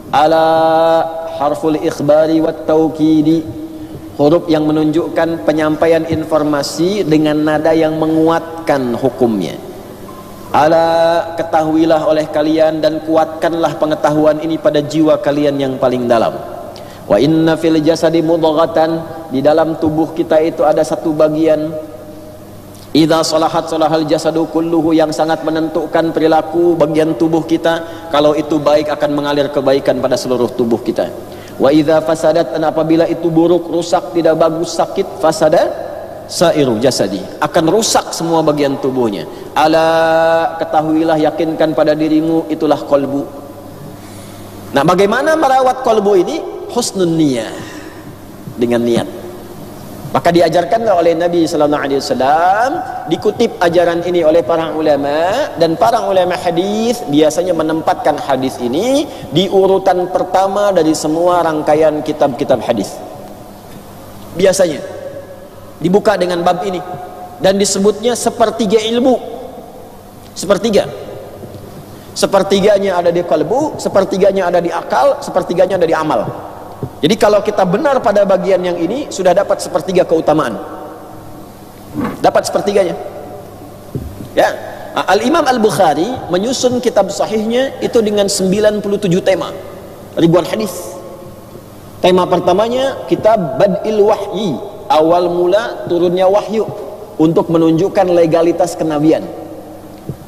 Ala harful ikhbari wat taukidi, huruf yang menunjukkan penyampaian informasi dengan nada yang menguatkan hukumnya. Ala, ketahuilah oleh kalian dan kuatkanlah pengetahuan ini pada jiwa kalian yang paling dalam. Wa inna fil jasadi mudghatan, di dalam tubuh kita itu ada satu bagian, idza salahat salahal jasadu kulluhu, yang sangat menentukan perilaku bagian tubuh kita. Kalau itu baik akan mengalir kebaikan pada seluruh tubuh kita. Wa idza fasadat, dan apabila itu buruk, rusak, tidak bagus, sakit, fasada sairu jasadi, akan rusak semua bagian tubuhnya. Ala, ketahuilah, yakinkan pada dirimu, itulah kolbu. Nah bagaimana merawat kolbu ini? Husnun niyah, dengan niat. Maka diajarkanlah oleh Nabi SAW, dikutip ajaran ini oleh para ulama, dan para ulama hadis biasanya menempatkan hadis ini di urutan pertama dari semua rangkaian kitab-kitab hadis. Biasanya dibuka dengan bab ini dan disebutnya sepertiga ilmu. Sepertiganya ada di kalbu, sepertiganya ada di akal, sepertiganya ada di amal. Jadi kalau kita benar pada bagian yang ini, sudah dapat sepertiga keutamaan, dapat sepertiganya ya. Al-Imam Al-Bukhari menyusun kitab sahihnya itu dengan 97 tema, ribuan hadis. Tema pertamanya kitab Bad'il Wahyi, awal mula turunnya wahyu, untuk menunjukkan legalitas kenabian.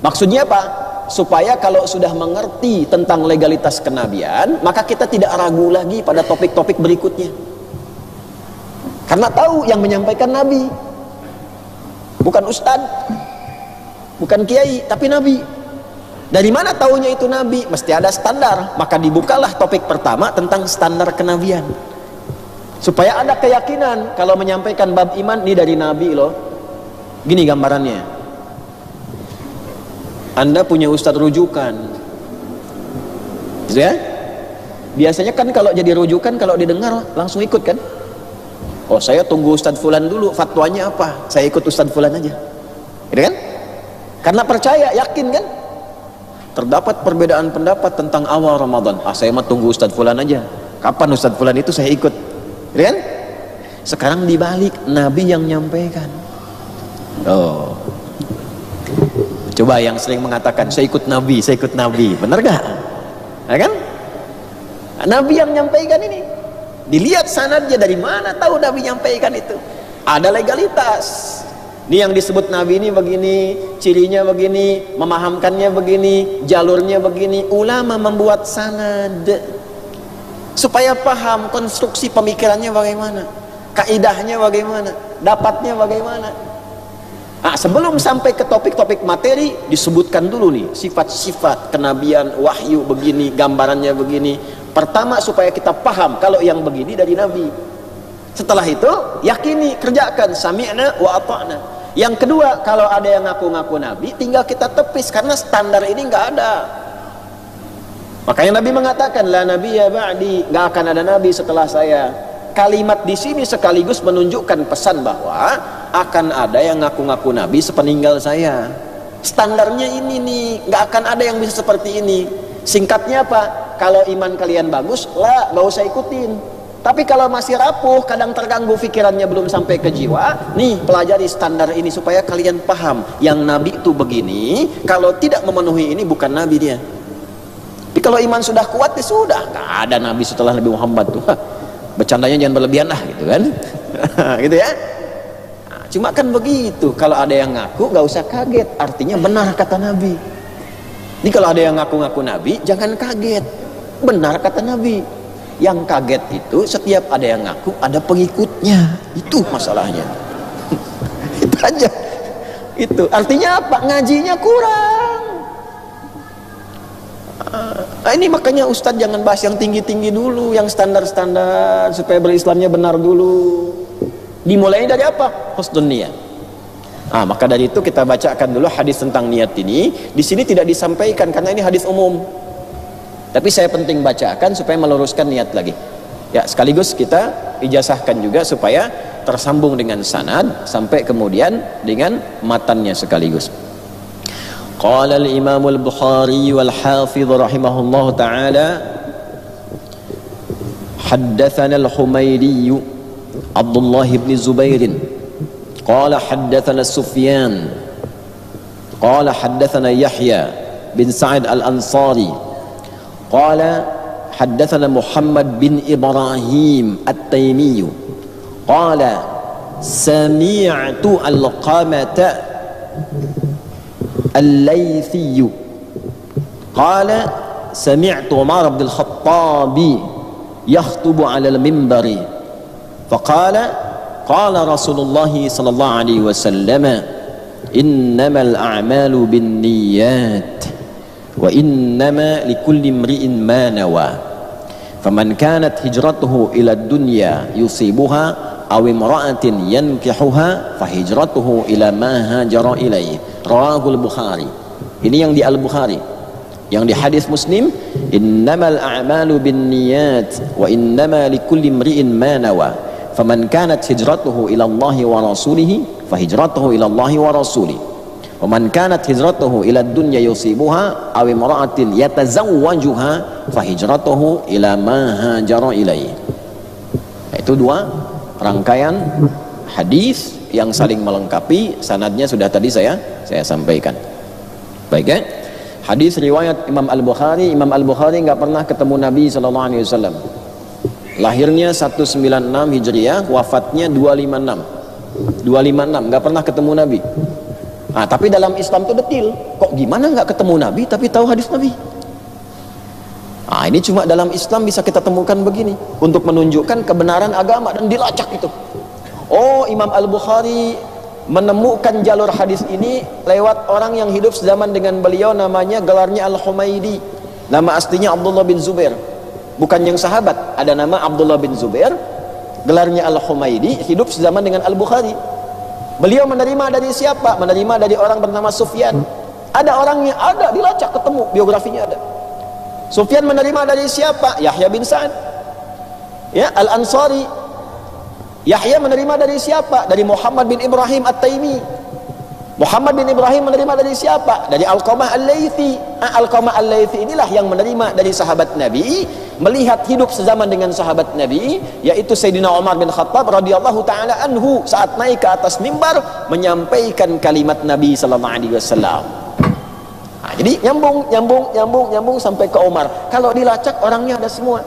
Maksudnya apa? Supaya kalau sudah mengerti tentang legalitas kenabian, maka kita tidak ragu lagi pada topik-topik berikutnya, karena tahu yang menyampaikan Nabi, bukan ustadz, bukan kiai, tapi Nabi. Dari mana taunya itu Nabi? Mesti ada standar. Maka dibukalah topik pertama tentang standar kenabian, supaya ada keyakinan kalau menyampaikan bab iman, ini dari Nabi loh. Gini gambarannya, Anda punya ustadz rujukan, gitu ya. Biasanya kan kalau jadi rujukan, kalau didengar langsung ikut kan. Oh saya tunggu ustadz fulan dulu, fatwanya apa, saya ikut ustadz fulan aja, gitu kan. Karena percaya, yakin kan. Terdapat perbedaan pendapat tentang awal Ramadan, saya mah tunggu ustadz fulan aja, kapan ustadz fulan itu saya ikut, gitu kan. Sekarang dibalik, Nabi yang nyampaikan. Oh, coba yang sering mengatakan saya ikut Nabi, benar gak? Ya kan? Nabi yang menyampaikan ini, dilihat sanadnya, dari mana tahu Nabi menyampaikan itu? Ada legalitas. Ini yang disebut Nabi ini begini, cirinya begini, memahamkannya begini, jalurnya begini. Ulama membuat sanad. supaya paham konstruksi pemikirannya bagaimana, kaidahnya bagaimana, dapatnya bagaimana. Nah, sebelum sampai ke topik-topik materi, disebutkan dulu nih sifat-sifat kenabian, wahyu begini, gambarannya begini. Pertama supaya kita paham kalau yang begini dari Nabi. Setelah itu yakini, kerjakan, sami'na wa ata'na. Yang kedua, kalau ada yang ngaku-ngaku Nabi, tinggal kita tepis karena standar ini nggak ada. Makanya Nabi mengatakan, la nabiyya ba'di, nggak akan ada Nabi setelah saya. Kalimat di sini sekaligus menunjukkan pesan bahwa akan ada yang ngaku-ngaku Nabi sepeninggal saya. Standarnya ini nih, nggak akan ada yang bisa seperti ini. Singkatnya apa? Kalau iman kalian bagus, nggak usah ikutin. Tapi kalau masih rapuh, kadang terganggu pikirannya, belum sampai ke jiwa, nih pelajari standar ini supaya kalian paham. Yang Nabi itu begini, kalau tidak memenuhi ini bukan Nabi dia. Tapi kalau iman sudah kuat, ya sudah, nggak ada Nabi setelah Nabi Muhammad tuh. Bercandanya jangan berlebihan lah, gitu kan? Gitu ya. Nah, cuma kan begitu. Kalau ada yang ngaku, nggak usah kaget. Artinya benar kata Nabi. Jadi kalau ada yang ngaku-ngaku Nabi, jangan kaget. Benar kata Nabi. Yang kaget itu setiap ada yang ngaku ada pengikutnya, itu masalahnya. Itu aja. Itu artinya apa? Ngajinya kurang. Nah, ini makanya Ustadz jangan bahas yang tinggi-tinggi dulu, yang standar-standar, supaya berislamnya benar dulu. Dimulai dari apa? Husnul niyah. Maka dari itu kita bacakan dulu hadis tentang niat ini. Di sini tidak disampaikan karena ini hadis umum. Tapi saya penting bacakan supaya meluruskan niat lagi. Ya, sekaligus kita ijazahkan juga supaya tersambung dengan sanad sampai kemudian dengan matannya sekaligus. Qala al-Imam al-Bukhari wal Hafidh rahimahullah taala, haddatsana al-Humaydi Abdullah ibn Zubair qala haddatsana Sufyan qala haddatsana Yahya bin Sa'id al-Ansari قال حدثنا محمد بن إبراهيم التيمي قال سمعت القامة الليثي قال سمعت عمر بن الخطاب يخطب على المنبر فقال قال رسول الله صلى الله عليه وسلم إنما الأعمال بالنيات wa innama likulli imri'in ma nawa faman kanat hijratuhu ila dunya yusibuha aw imra'atin yankihuha fa hijratuhu ila ma hajara ilaihi rawahul Bukhari. Ini yang di Al-Bukhari. Yang di hadis Muslim, innamal a'malu binniyat wa innama likulli imri'in ma nawa faman kanat hijratuhu ila Allah wa rasulih fa hijratuhu ila Allah wa rasulih وَمَنْ كَانَتْ هِجْرَتُهُ إِلَى الدُّنْيَا يُصِيبُهَا أَوْ امْرَأَةٍ يَتَزَوَّجُهَا فَهِجْرَتُهُ إِلَى مَا هَاجَرَ إِلَيْهِ. Itu dua rangkaian hadis yang saling melengkapi. Sanadnya sudah tadi saya sampaikan. Baik ya. Hadis riwayat Imam Al-Bukhari. Imam Al-Bukhari nggak pernah ketemu Nabi SAW. Lahirnya 196 Hijriah, wafatnya 256. 256 nggak pernah ketemu Nabi. Tapi dalam Islam itu detil. Kok gimana nggak ketemu Nabi tapi tahu hadis Nabi? Ini cuma dalam Islam bisa kita temukan begini untuk menunjukkan kebenaran agama dan dilacak itu. Imam Al-Bukhari menemukan jalur hadis ini lewat orang yang hidup sezaman dengan beliau, namanya gelarnya Al-Humaydi. Nama aslinya Abdullah bin Zubair. Bukan yang sahabat, ada nama Abdullah bin Zubair, gelarnya Al-Humaydi, hidup sezaman dengan Al-Bukhari. Beliau menerima dari siapa? Menerima dari orang bernama Sufyan. Ada orangnya, ada, dilacak ketemu, biografinya ada. Sufyan menerima dari siapa? Yahya bin Sa'ad, ya, Al-Ansari. Yahya menerima dari siapa? Dari Muhammad bin Ibrahim At-Taimi. Muhammad bin Ibrahim menerima dari siapa? Dari Al-Qamah Al-Laythi. Al-Qamah Al-Laythi inilah yang menerima dari sahabat Nabi, melihat hidup sezaman dengan sahabat Nabi, yaitu Sayyidina Umar bin Khattab radhiyallahu taala anhu, saat naik ke atas mimbar menyampaikan kalimat Nabi sallallahu alaihi wasallam. Jadi nyambung sampai ke Umar. Kalau dilacak orangnya ada semua.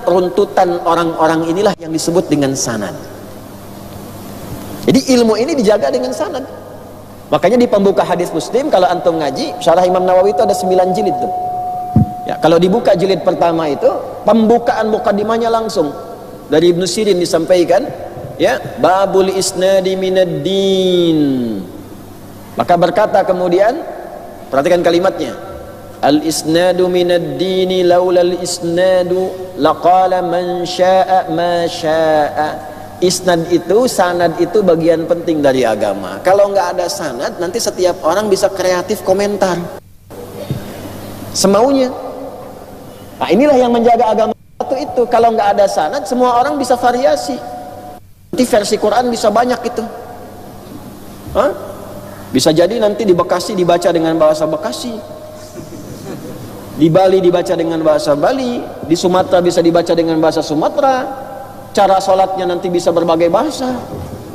Runtutan orang-orang inilah yang disebut dengan sanad. Jadi ilmu ini dijaga dengan sanad. Makanya di pembuka hadis Muslim, kalau antum ngaji syarah Imam Nawawi itu ada 9 jilid tuh. Ya, kalau dibuka jilid pertama itu pembukaan mukadimahnya langsung dari Ibnu Sirin disampaikan, ya, babul isnadi minad din. Maka berkata kemudian, perhatikan kalimatnya, al isnadu minad dini laulal isnadu laqala man syaa ma syaa. Isnad itu, sanad itu bagian penting dari agama. Kalau nggak ada sanad, nanti setiap orang bisa kreatif komentar semaunya. Nah, inilah yang menjaga agama itu. Kalau nggak ada sanad, semua orang bisa variasi. Nanti versi Quran bisa banyak itu. Hah? Bisa jadi nanti di Bekasi dibaca dengan bahasa Bekasi, di Bali dibaca dengan bahasa Bali, di Sumatera bisa dibaca dengan bahasa Sumatera. Cara sholatnya nanti bisa berbagai bahasa,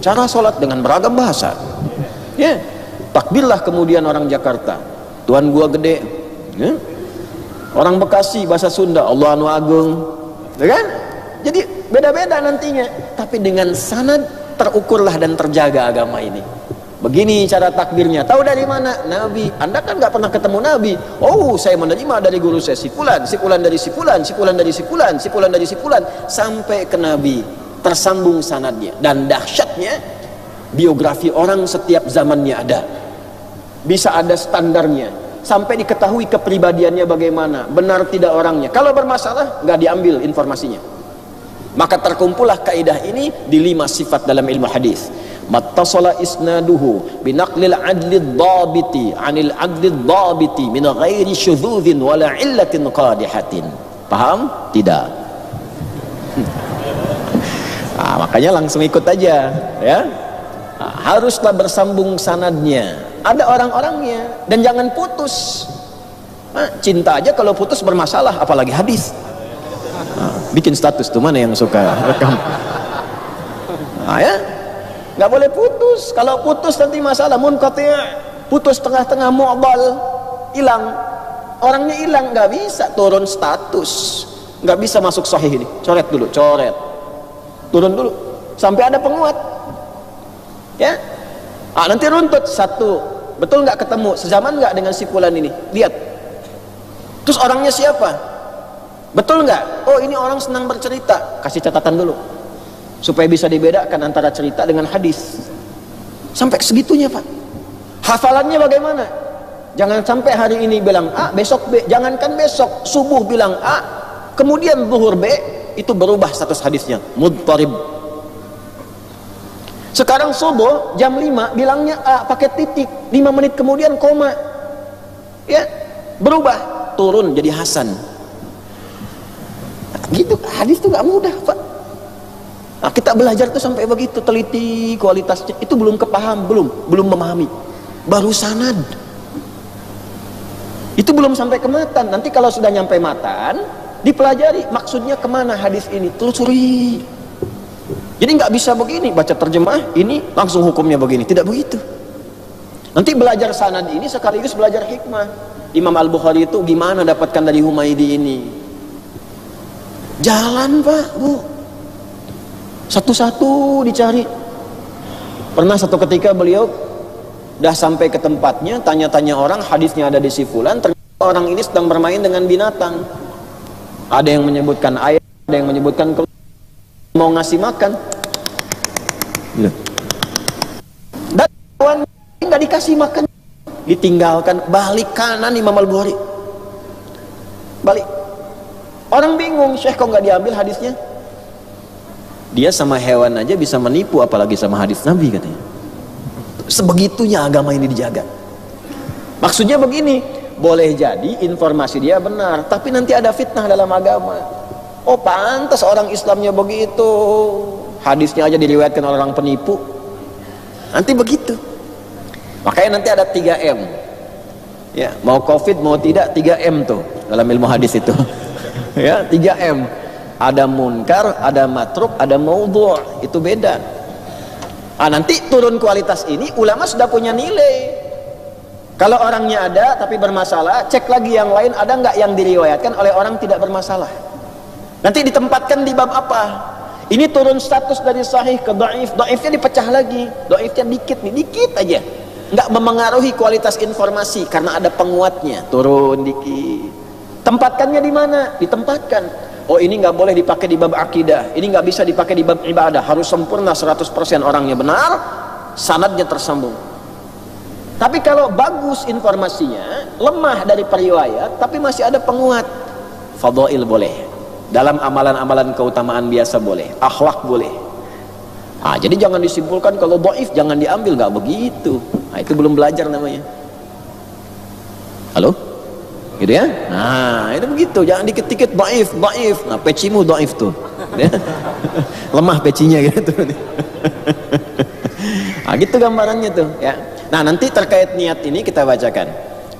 cara sholat dengan beragam bahasa. Ya, takbirlah kemudian orang Jakarta, Tuhan gua gede. Ya. Orang Bekasi bahasa Sunda, Allah anu agung. Ya kan? Jadi beda-beda nantinya, tapi dengan sanad terukurlah dan terjaga agama ini. Begini cara takbirnya. Tahu dari mana? Nabi. Anda kan nggak pernah ketemu Nabi. Oh, saya menerima dari guru saya sipulan, sipulan dari sipulan, sipulan dari sipulan, sipulan dari sipulan, sampai ke Nabi. Tersambung sanadnya. Dan dahsyatnya, biografi orang setiap zamannya ada. Bisa ada standarnya. Sampai diketahui kepribadiannya bagaimana, benar tidak orangnya. Kalau bermasalah, nggak diambil informasinya. Maka terkumpullah kaidah ini di 5 sifat dalam ilmu hadis. Mattasala isnaduhu binaqlil adli dhabiti anil adli dhabiti min ghairi syudzuzin wala illatin qadihatin. Paham? Tidak. Nah, makanya langsung ikut aja, ya. Nah, haruslah bersambung sanadnya. Ada orang-orangnya, dan jangan putus. Nah, cinta aja kalau putus bermasalah, apalagi hadis. Nah, bikin status tuh, mana yang suka rekam. Nah, ya, nggak boleh putus. Kalau putus nanti masalah munqati', putus tengah-tengah, mu'dal, hilang, orangnya hilang, nggak bisa turun status, nggak bisa masuk sahih ini. Coret dulu, coret, turun dulu sampai ada penguat, ya. Nanti runtut satu, betul nggak ketemu, sezaman nggak dengan si fulan ini, lihat. Terus orangnya siapa? Betul nggak? Oh, ini orang senang bercerita, kasih catatan dulu supaya bisa dibedakan antara cerita dengan hadis. Sampai segitunya, Pak. Hafalannya bagaimana? Jangan sampai hari ini bilang A, besok B. Jangankan besok, subuh bilang A, kemudian zuhur B, itu berubah status hadisnya, mudtarib. Sekarang subuh jam 5 bilangnya A pakai titik, 5 menit kemudian koma, ya, berubah, turun jadi Hasan. Gitu, hadis itu nggak mudah, Pak. Nah, kita belajar tuh sampai begitu teliti kualitasnya, itu belum kepaham, belum memahami, baru sanad. Itu belum sampai ke matan. Nanti kalau sudah nyampe matan, dipelajari maksudnya kemana hadis ini, telusuri. Jadi nggak bisa begini, baca terjemah ini langsung hukumnya begini, tidak begitu. Nanti belajar sanad ini sekaligus belajar hikmah. Imam Al-Bukhari itu gimana dapatkan dari Humaydi ini? Jalan, Pak, Bu, satu-satu dicari. Pernah satu ketika beliau dah sampai ke tempatnya, tanya-tanya orang, hadisnya ada di si fulan, ternyata orang ini sedang bermain dengan binatang. Ada yang menyebutkan ayam, ada yang menyebutkan mau ngasih makan. Dan kawan nggak dikasih makan, ditinggalkan, balik kanan Imam Al-Bukhari. Balik. Orang bingung, Syekh kok nggak diambil hadisnya? Dia sama hewan aja bisa menipu, apalagi sama hadis Nabi, katanya. Sebegitunya agama ini dijaga. Maksudnya begini, boleh jadi informasi dia benar, tapi nanti ada fitnah dalam agama. Oh, pantas orang Islamnya begitu, hadisnya aja diriwayatkan oleh orang penipu. Nanti begitu. Makanya nanti ada 3M. Ya, mau Covid mau tidak, 3M tuh dalam ilmu hadis itu. Ya, 3M. Ada munkar, ada matruk, ada maudhu'. Itu beda. Nanti turun kualitas ini, ulama sudah punya nilai. Kalau orangnya ada tapi bermasalah, cek lagi yang lain ada nggak yang diriwayatkan oleh orang tidak bermasalah. Nanti ditempatkan di bab apa? Ini turun status dari sahih ke dhaif, dhaifnya dipecah lagi, dhaifnya dikit nih, dikit aja. Nggak memengaruhi kualitas informasi karena ada penguatnya, turun dikit. Tempatkannya di mana? Ditempatkan. Oh, ini nggak boleh dipakai di bab akidah, ini nggak bisa dipakai di bab ibadah, harus sempurna 100% orangnya benar, sanadnya tersambung. Tapi kalau bagus informasinya, lemah dari periwayat, tapi masih ada penguat, fadhail boleh. Dalam amalan-amalan keutamaan biasa boleh, akhlak boleh. Jadi jangan disimpulkan kalau dhaif jangan diambil, nggak begitu. Itu belum belajar namanya. Halo? Gitu ya? Nah, itu begitu, jangan dikit-dikit dhaif. Nah, pecimu dhaif tuh. Lemah pecinya gitu. Gitu gambarannya tuh, ya. Nah, nanti terkait niat ini kita bacakan.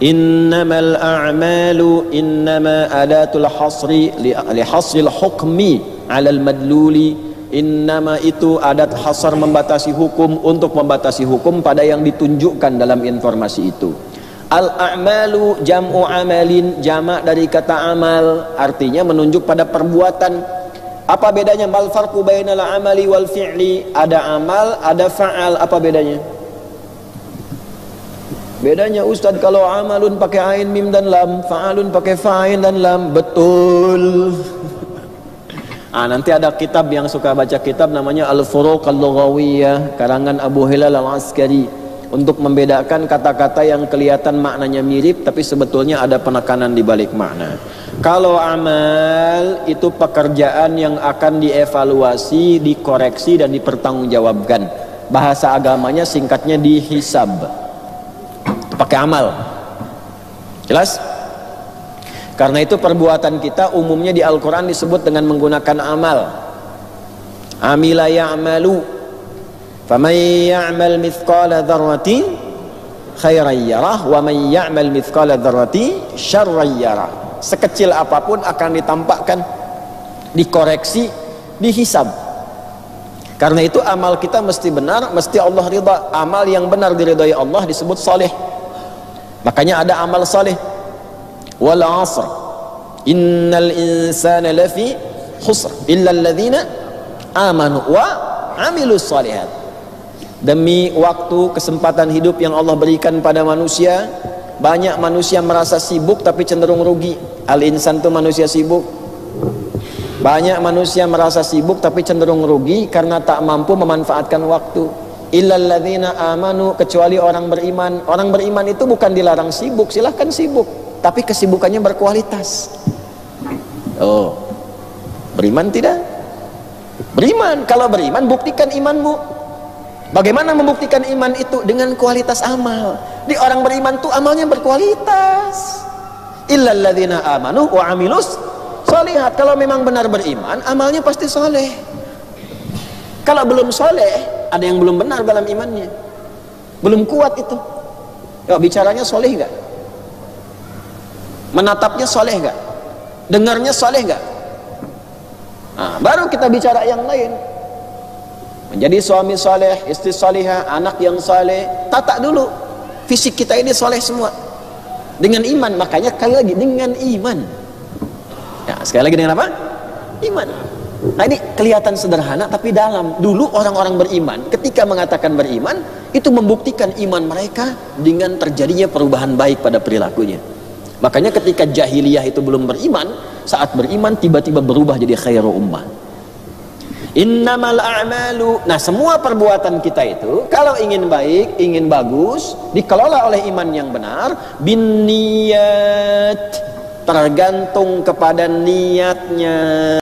Innamal a'malu innama adatul hasri li hasril hukmi 'alal madluli. Innama itu adat hasar membatasi hukum, untuk membatasi hukum pada yang ditunjukkan dalam informasi itu. Al-a'malu jam'u amalin, jamak dari kata amal, artinya menunjuk pada perbuatan. Apa bedanya? Mal farqu bainal amali wal fi'li? Ada amal, ada fa'al. Apa bedanya? Bedanya Ustadz, kalau amalun pakai ain, mim dan lam, fa'alun pakai fa'in dan lam. Betul. Nanti ada kitab yang suka baca kitab namanya Al-Furuq Al-Lughawiyah karangan Abu Hilal Al-Askari, untuk membedakan kata-kata yang kelihatan maknanya mirip tapi sebetulnya ada penekanan di balik makna. Kalau amal itu pekerjaan yang akan dievaluasi, dikoreksi dan dipertanggungjawabkan. Bahasa agamanya singkatnya dihisab. Pakai amal. Jelas? Karena itu perbuatan kita umumnya di Al-Quran disebut dengan menggunakan amal. Amila ya'malu. فَمَنْ يَعْمَلْ مِثْقَالَ ذَرَّةٍ خَيْرًا يَرَهُ وَمَنْ يَعْمَلْ مِثْقَالَ ذَرَّةٍ شَرًّا يَرَهُ. Sekecil apapun akan ditampakkan, dikoreksi, dihisab. Karena itu amal kita mesti benar, mesti Allah ridha. Amal yang benar diridhai Allah disebut saleh. Makanya ada amal saleh. Wal 'asr innal insana lafi khusr illa alladhina amanu wa 'amilus shalihat. Demi waktu kesempatan hidup yang Allah berikan pada manusia, banyak manusia merasa sibuk tapi cenderung rugi. Al-insan itu manusia sibuk. Banyak manusia merasa sibuk tapi cenderung rugi karena tak mampu memanfaatkan waktu. Illal ladzina amanu, kecuali orang beriman. Orang beriman itu bukan dilarang sibuk, silahkan sibuk, tapi kesibukannya berkualitas. Beriman tidak? Beriman. Kalau beriman, buktikan imanmu. Bagaimana membuktikan iman itu? Dengan kualitas amal. Di orang beriman tuh amalnya berkualitas. Illal ladzina amanu wa 'amilus shalihat. Kalau memang benar beriman, amalnya pasti soleh. Kalau belum soleh, ada yang belum benar dalam imannya, belum kuat itu. Bicaranya soleh gak? Menatapnya soleh gak? Dengarnya soleh gak? Baru kita bicara yang lain. Menjadi suami soleh, istri solehah, anak yang soleh. Tata dulu fisik kita ini soleh semua dengan iman. Makanya sekali lagi dengan iman. Sekali lagi dengan apa? Iman. Nah, ini kelihatan sederhana tapi dalam. Dulu orang-orang beriman ketika mengatakan beriman, itu membuktikan iman mereka dengan terjadinya perubahan baik pada perilakunya. Makanya ketika jahiliyah itu belum beriman, saat beriman tiba-tiba berubah jadi khairu ummah. Innamal a'malu. Nah, semua perbuatan kita itu kalau ingin baik, ingin bagus, dikelola oleh iman yang benar, bin niyat, tergantung kepada niatnya.